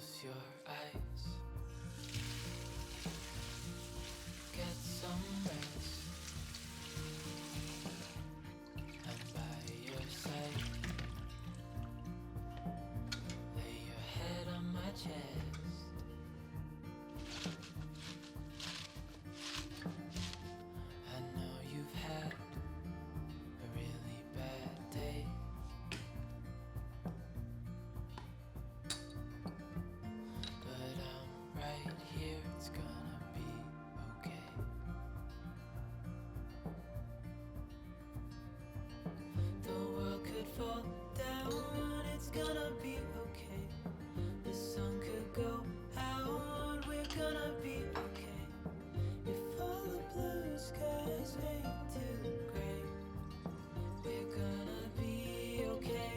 Close your eyes, get some rest. I'm by your side. Lay your head on my chest. I know you've had a really bad day. But I'm right here, it's gonna be okay. The world could fall down, it's gonna be okay. The sun could go out, we're gonna be okay. If all the blue skies fade to gray, we're gonna be okay.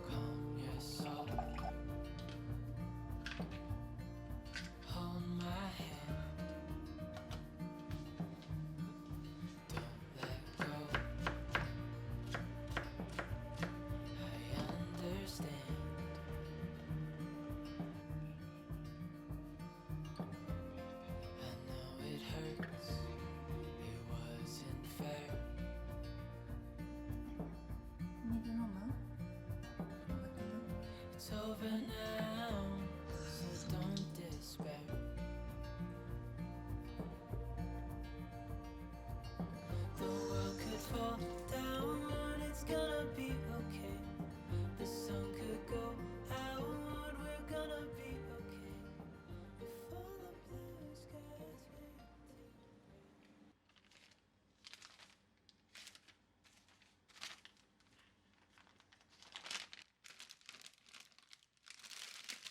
Calm your soul, hold my hand, don't let go. I understand. I know it hurts, it wasn't fair. 水飲む？分かったよ。 It's over now, so don't despair. The world could fall down, it's gonna be okay. The sun could go out, we're gonna be okay. If all the blue skies fade to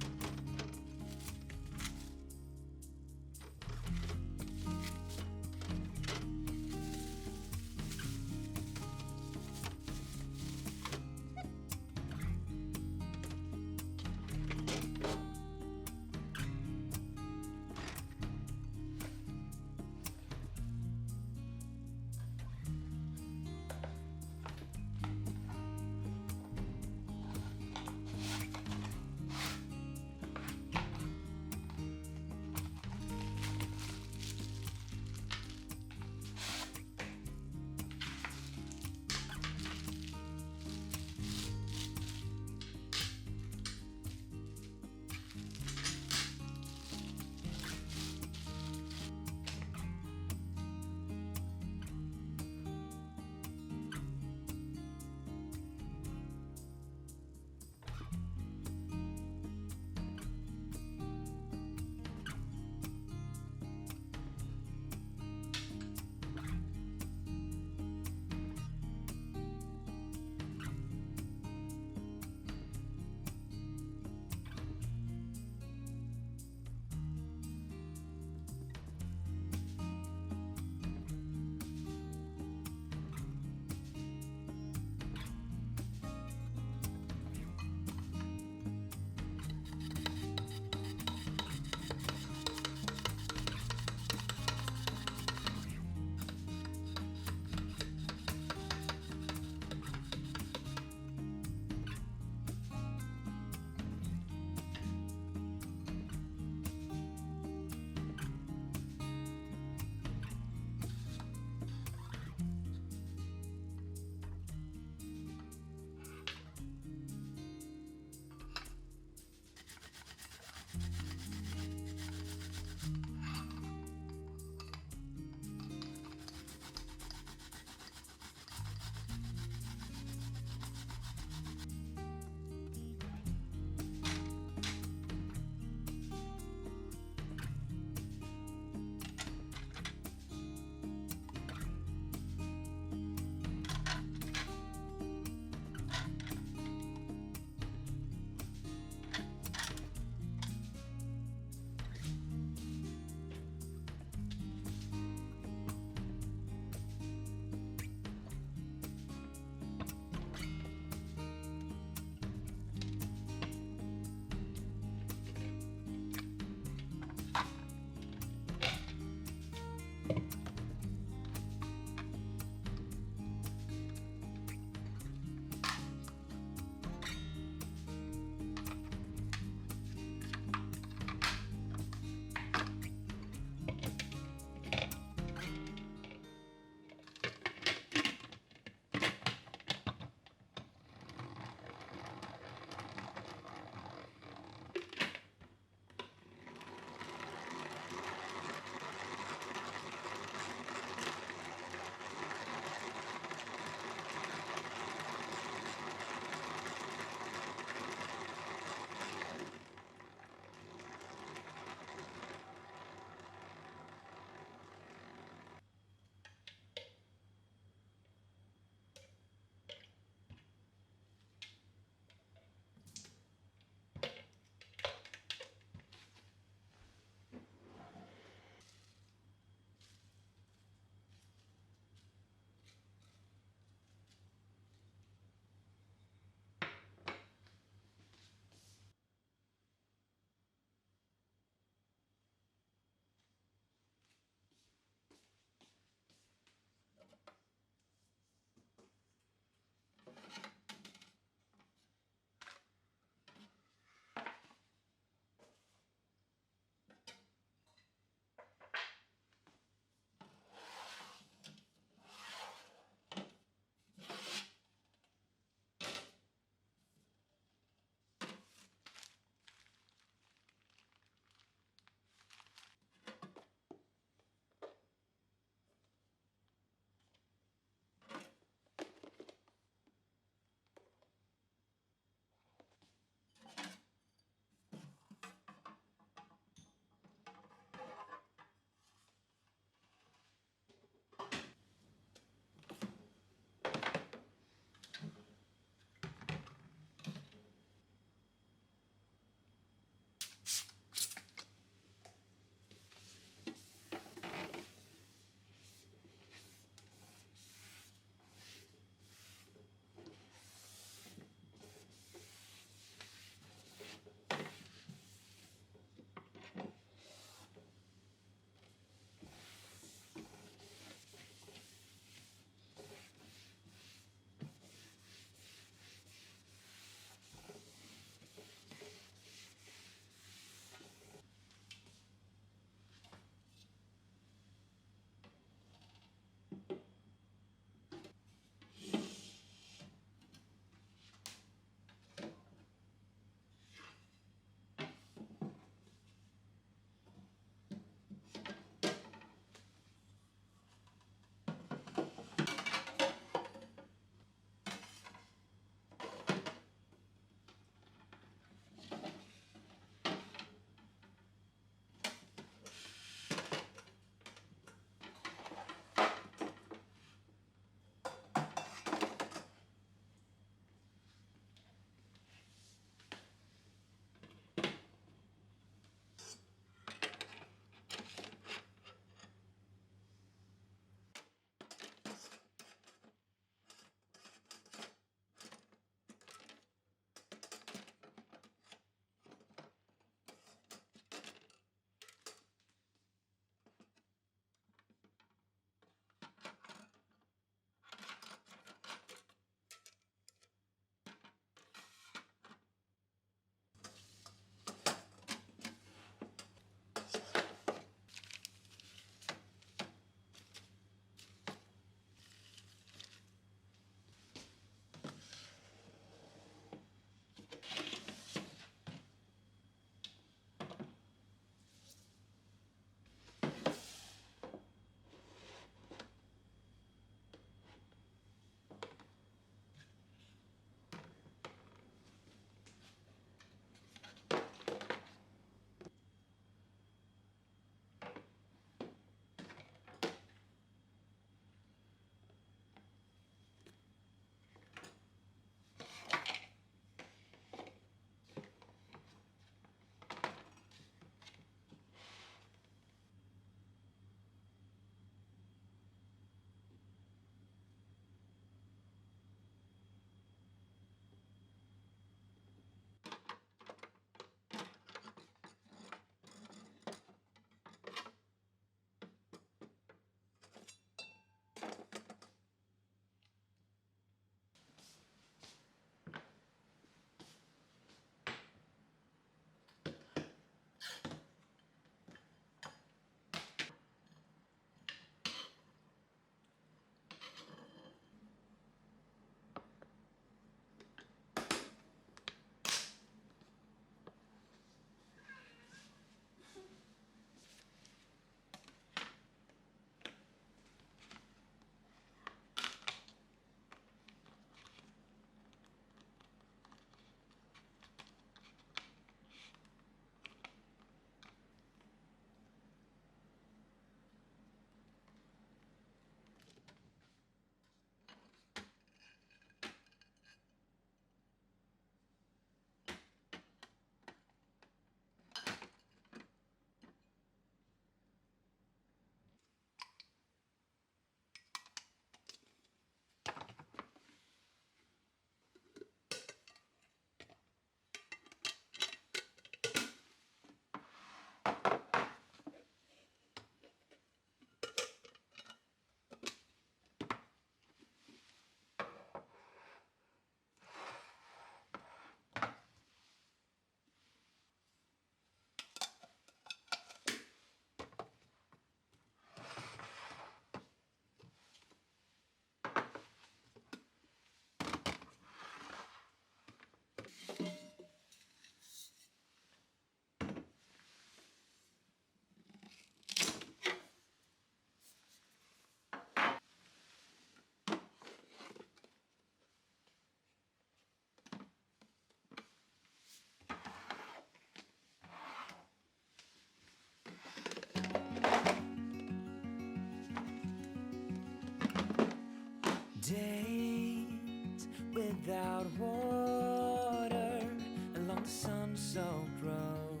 without water along the sun-soaked road.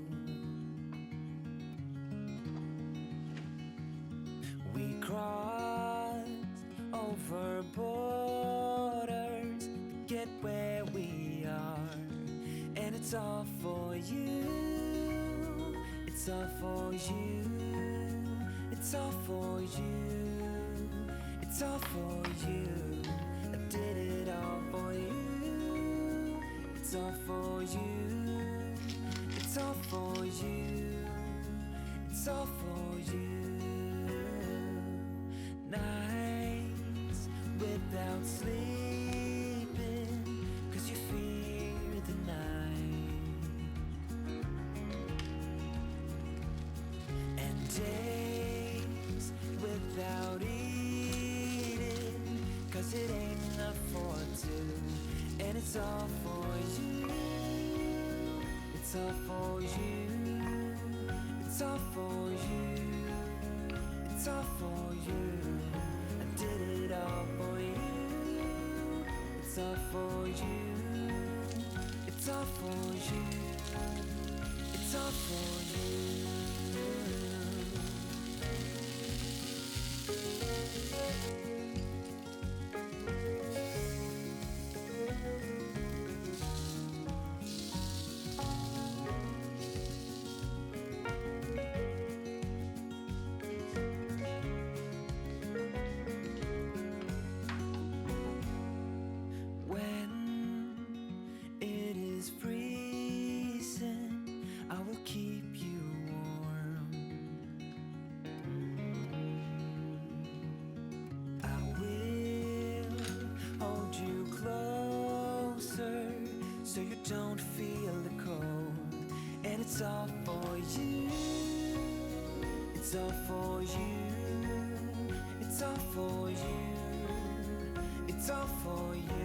We crossed over borders to get where we are, and it's all for you. It's all for you. It's all for you. It's all for you. I did it all for you. It's all for you. It's all for you. It's all for you. Nights without sleeping 'cause you fear the night, and days without eating 'cause it ain't enough for two. And it's all for you. It's all for you. It's all for you. It's all for you. I did it all for you. It's all for you. It's all for you. It's all for you. When it is freezing, I will keep you warm. I will hold you closer so you don't feel the cold. And it's all for you. It's all for you. It's all for you. It's all for you.